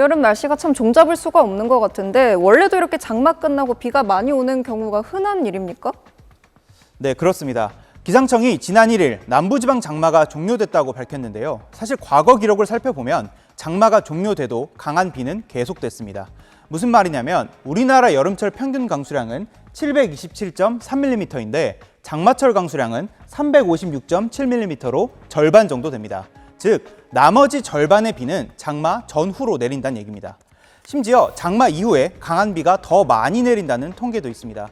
올여름 날씨가 참 종잡을 수가 없는 것 같은데 원래도 이렇게 장마 끝나고 비가 많이 오는 경우가 흔한 일입니까? 네, 그렇습니다. 기상청이 지난 1일 남부지방 장마가 종료됐다고 밝혔는데요. 사실 과거 기록을 살펴보면 장마가 종료돼도 강한 비는 계속됐습니다. 무슨 말이냐면 우리나라 여름철 평균 강수량은 727.3mm인데 장마철 강수량은 356.7mm로 절반 정도 됩니다. 즉, 나머지 절반의 비는 장마 전후로 내린다는 얘기입니다. 심지어 장마 이후에 강한 비가 더 많이 내린다는 통계도 있습니다.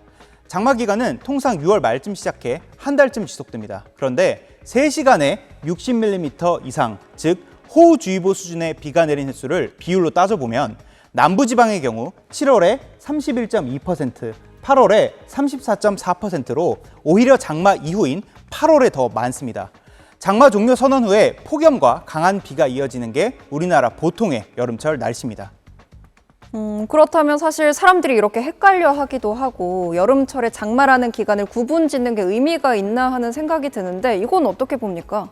장마 기간은 통상 6월 말쯤 시작해 한 달쯤 지속됩니다. 그런데 3시간에 60mm 이상, 즉 호우주의보 수준의 비가 내린 횟수를 비율로 따져보면 남부지방의 경우 7월에 31.2%, 8월에 34.4%로 오히려 장마 이후인 8월에 더 많습니다. 장마 종료 선언 후에 폭염과 강한 비가 이어지는 게 우리나라 보통의 여름철 날씨입니다. 그렇다면 사실 사람들이 이렇게 헷갈려 하기도 하고 여름철에 장마라는 기간을 구분짓는 게 의미가 있나 하는 생각이 드는데 이건 어떻게 봅니까?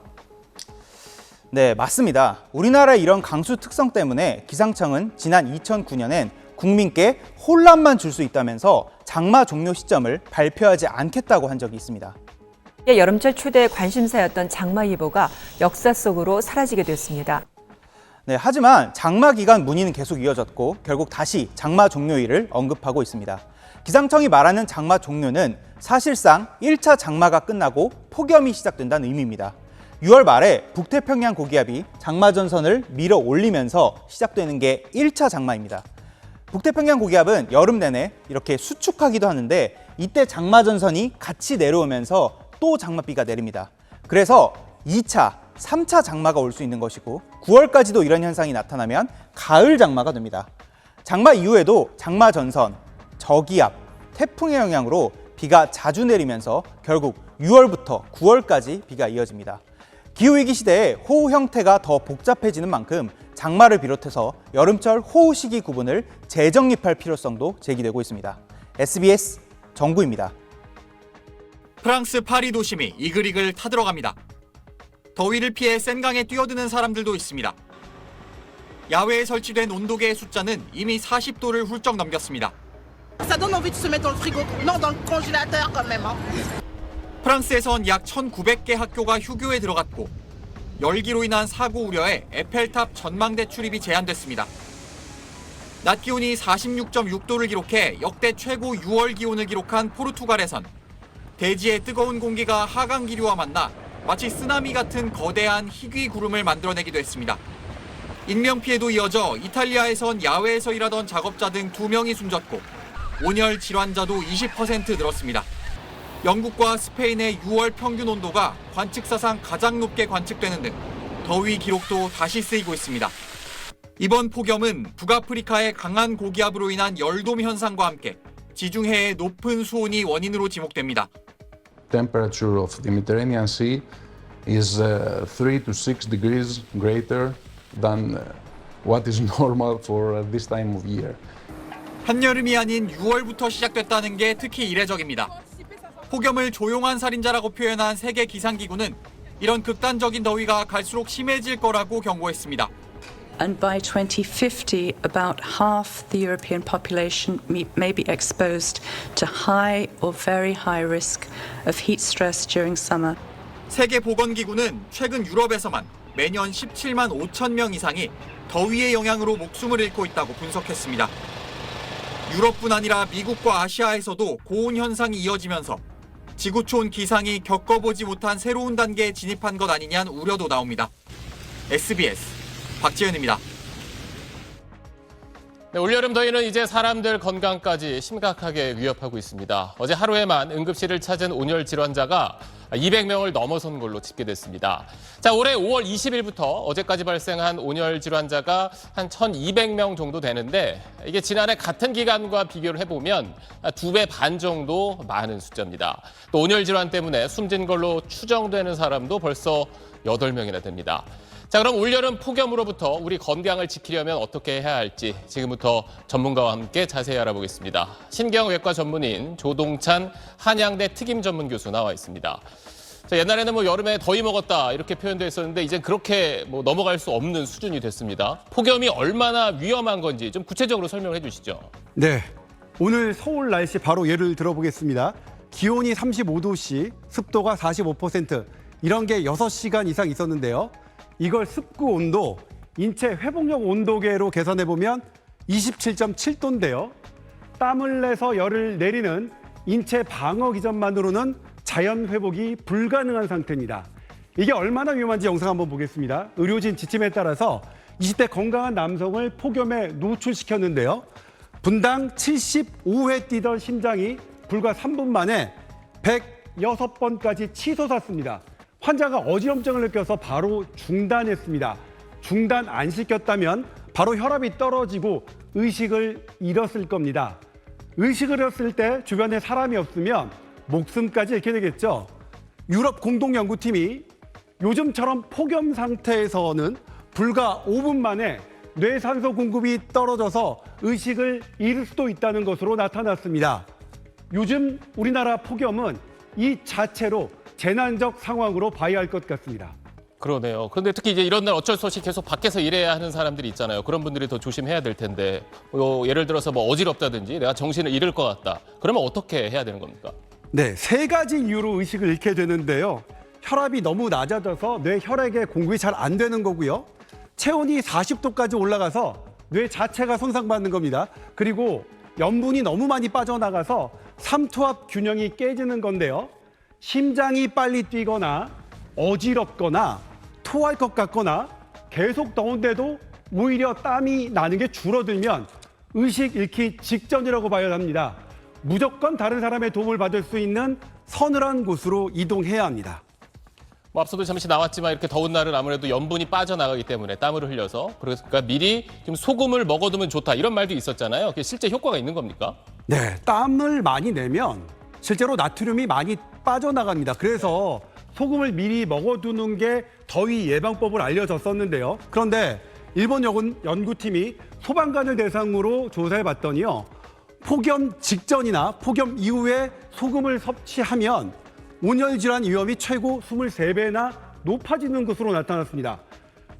네, 맞습니다. 우리나라의 이런 강수 특성 때문에 기상청은 지난 2009년엔 국민께 혼란만 줄 수 있다면서 장마 종료 시점을 발표하지 않겠다고 한 적이 있습니다. 여름철 초대 관심사였던 장마예보가 역사 속으로 사라지게 됐습니다. 네, 하지만 장마 기간 문의는 계속 이어졌고 결국 다시 장마 종료일을 언급하고 있습니다. 기상청이 말하는 장마 종료는 사실상 1차 장마가 끝나고 폭염이 시작된다는 의미입니다. 6월 말에 북태평양 고기압이 장마 전선을 밀어 올리면서 시작되는 게 1차 장마입니다. 북태평양 고기압은 여름 내내 이렇게 수축하기도 하는데 이때 장마 전선이 같이 내려오면서 또 장맛비가 내립니다. 그래서 2차, 3차 장마가 올 수 있는 것이고 9월까지도 이런 현상이 나타나면 가을 장마가 됩니다. 장마 이후에도 장마 전선, 저기압, 태풍의 영향으로 비가 자주 내리면서 결국 6월부터 9월까지 비가 이어집니다. 기후위기 시대에 호우 형태가 더 복잡해지는 만큼 장마를 비롯해서 여름철 호우 시기 구분을 재정립할 필요성도 제기되고 있습니다. SBS 정구입니다. 프랑스 파리 도심이 이글이글 타들어갑니다. 더위를 피해 센강에 뛰어드는 사람들도 있습니다. 야외에 설치된 온도계의 숫자는 이미 40도를 훌쩍 넘겼습니다. Ça donne envie de se mettre dans le frigo. Non, dans le congélateur quand même. 프랑스에선 약 1,900개 학교가 휴교에 들어갔고 열기로 인한 사고 우려에 에펠탑 전망대 출입이 제한됐습니다. 낮 기온이 46.6도를 기록해 역대 최고 6월 기온을 기록한 포르투갈에선 대지의 뜨거운 공기가 하강 기류와 만나 마치 쓰나미 같은 거대한 희귀 구름을 만들어내기도 했습니다. 인명피해도 이어져 이탈리아에선 야외에서 일하던 작업자 등 2명이 숨졌고 온열 질환자도 20% 늘었습니다. 영국과 스페인의 6월 평균 온도가 관측사상 가장 높게 관측되는 등 더위 기록도 다시 쓰이고 있습니다. 이번 폭염은 북아프리카의 강한 고기압으로 인한 열돔 현상과 함께 지중해의 높은 수온이 원인으로 지목됩니다. Temperature of the Mediterranean Sea is 3 to 6 degrees greater than what is normal for this time of year. 한여름이 아닌 6월부터 시작됐다는 게 특히 이례적입니다. 폭염을 조용한 살인자라고 표현한 세계 기상기구는 이런 극단적인 더위가 갈수록 심해질 거라고 경고했습니다. And by 2050, about half the European population may be exposed to high or very high risk of heat stress during summer. 세계보건기구는 최근 유럽에서만 매년 17만 5천 명 이상이 더위의 영향으로 목숨을 잃고 있다고 분석했습니다. 유럽뿐 아니라 미국과 아시아에서도 고온 현상이 이어지면서 지구촌 기상이 겪어보지 못한 새로운 단계에 진입한 것 아니냐는 우려도 나옵니다. SBS 박지현입니다. 네, 올여름 더위는 이제 사람들 건강까지 심각하게 위협하고 있습니다. 어제 하루에만 응급실을 찾은 온열 질환자가 200명을 넘어선 걸로 집계됐습니다. 자, 올해 5월 20일부터 어제까지 발생한 온열 질환자가 한 1,200명 정도 되는데 이게 지난해 같은 기간과 비교를 해보면 2배 반 정도 많은 숫자입니다. 또 온열 질환 때문에 숨진 걸로 추정되는 사람도 벌써 8명이나 됩니다. 자, 그럼 올여름 폭염으로부터 우리 건강을 지키려면 어떻게 해야 할지 지금부터 전문가와 함께 자세히 알아보겠습니다. 신경외과 전문의인 조동찬 한양대 특임 전문 교수 나와 있습니다. 자, 옛날에는 뭐 여름에 더위 먹었다 이렇게 표현돼 있었는데 이제 그렇게 뭐 넘어갈 수 없는 수준이 됐습니다. 폭염이 얼마나 위험한 건지 좀 구체적으로 설명해 주시죠. 네, 오늘 서울 날씨 바로 예를 들어보겠습니다. 기온이 35도씨, 습도가 45%, 이런 게 6시간 이상 있었는데요. 이걸 습구 온도, 인체 회복력 온도계로 계산해보면 27.7도인데요. 땀을 내서 열을 내리는 인체 방어 기전만으로는 자연 회복이 불가능한 상태입니다. 이게 얼마나 위험한지 영상 한번 보겠습니다. 의료진 지침에 따라서 20대 건강한 남성을 폭염에 노출시켰는데요. 분당 75회 뛰던 심장이 불과 3분 만에 106번까지 치솟았습니다. 환자가 어지럼증을 느껴서 바로 중단했습니다. 중단 안 시켰다면 바로 혈압이 떨어지고 의식을 잃었을 겁니다. 의식을 잃었을 때 주변에 사람이 없으면 목숨까지 잃게 되겠죠. 유럽 공동연구팀이 요즘처럼 폭염 상태에서는 불과 5분 만에 뇌산소 공급이 떨어져서 의식을 잃을 수도 있다는 것으로 나타났습니다. 요즘 우리나라 폭염은 이 자체로 재난적 상황으로 봐야 할 것 같습니다. 그러네요. 그런데 특히 이제 이런 날 어쩔 수 없이 계속 밖에서 일해야 하는 사람들이 있잖아요. 그런 분들이 더 조심해야 될 텐데 예를 들어서 뭐 어지럽다든지 내가 정신을 잃을 것 같다. 그러면 어떻게 해야 되는 겁니까? 네, 3가지 이유로 의식을 잃게 되는데요. 혈압이 너무 낮아져서 뇌 혈액에 공급이 잘 안 되는 거고요. 체온이 40도까지 올라가서 뇌 자체가 손상받는 겁니다. 그리고 염분이 너무 많이 빠져나가서 삼투압 균형이 깨지는 건데요. 심장이 빨리 뛰거나 어지럽거나 토할 것 같거나 계속 더운데도 오히려 땀이 나는 게 줄어들면 의식 잃기 직전이라고 봐야 합니다. 무조건 다른 사람의 도움을 받을 수 있는 서늘한 곳으로 이동해야 합니다. 뭐 앞서도 잠시 나왔지만 이렇게 더운 날은 아무래도 염분이 빠져나가기 때문에 땀을 흘려서 그러니까 미리 좀 소금을 먹어두면 좋다 이런 말도 있었잖아요. 그게 실제 효과가 있는 겁니까? 네, 땀을 많이 내면 실제로 나트륨이 많이 빠져나갑니다. 그래서 소금을 미리 먹어두는 게 더위 예방법을 알려졌었는데요. 그런데 일본 연구팀이 소방관을 대상으로 조사해봤더니요. 폭염 직전이나 폭염 이후에 소금을 섭취하면 온열 질환 위험이 최고 23배나 높아지는 것으로 나타났습니다.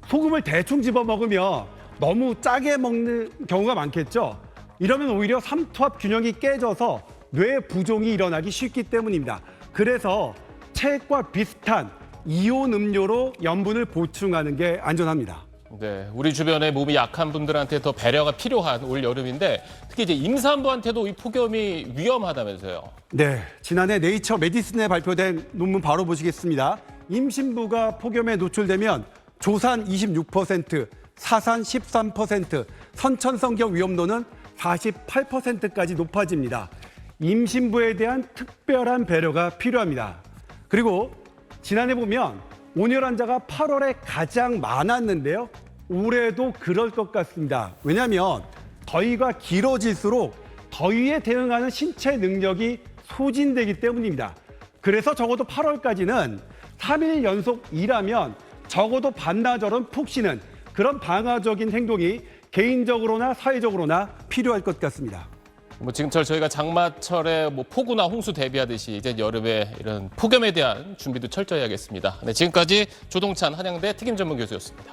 소금을 대충 집어 먹으면 너무 짜게 먹는 경우가 많겠죠. 이러면 오히려 삼투압 균형이 깨져서 뇌 부종이 일어나기 쉽기 때문입니다. 그래서 체액과 비슷한 이온 음료로 염분을 보충하는 게 안전합니다. 네, 우리 주변에 몸이 약한 분들한테 더 배려가 필요한 올 여름인데 특히 이제 임산부한테도 이 폭염이 위험하다면서요. 네, 지난해 네이처 메디슨에 발표된 논문 바로 보시겠습니다. 임신부가 폭염에 노출되면 조산 26%, 사산 13%, 선천성경 위험도는 48%까지 높아집니다. 임신부에 대한 특별한 배려가 필요합니다. 그리고 지난해 보면 온열 환자가 8월에 가장 많았는데요. 올해도 그럴 것 같습니다. 왜냐하면 더위가 길어질수록 더위에 대응하는 신체 능력이 소진되기 때문입니다. 그래서 적어도 8월까지는 3일 연속 일하면 적어도 반나절은 푹 쉬는 그런 방어적인 행동이 개인적으로나 사회적으로나 필요할 것 같습니다. 뭐 지금처럼 저희가 장마철에 뭐 폭우나 홍수 대비하듯이 이제 여름에 이런 폭염에 대한 준비도 철저히 하겠습니다. 네, 지금까지 조동찬 한양대 특임 전문 교수였습니다.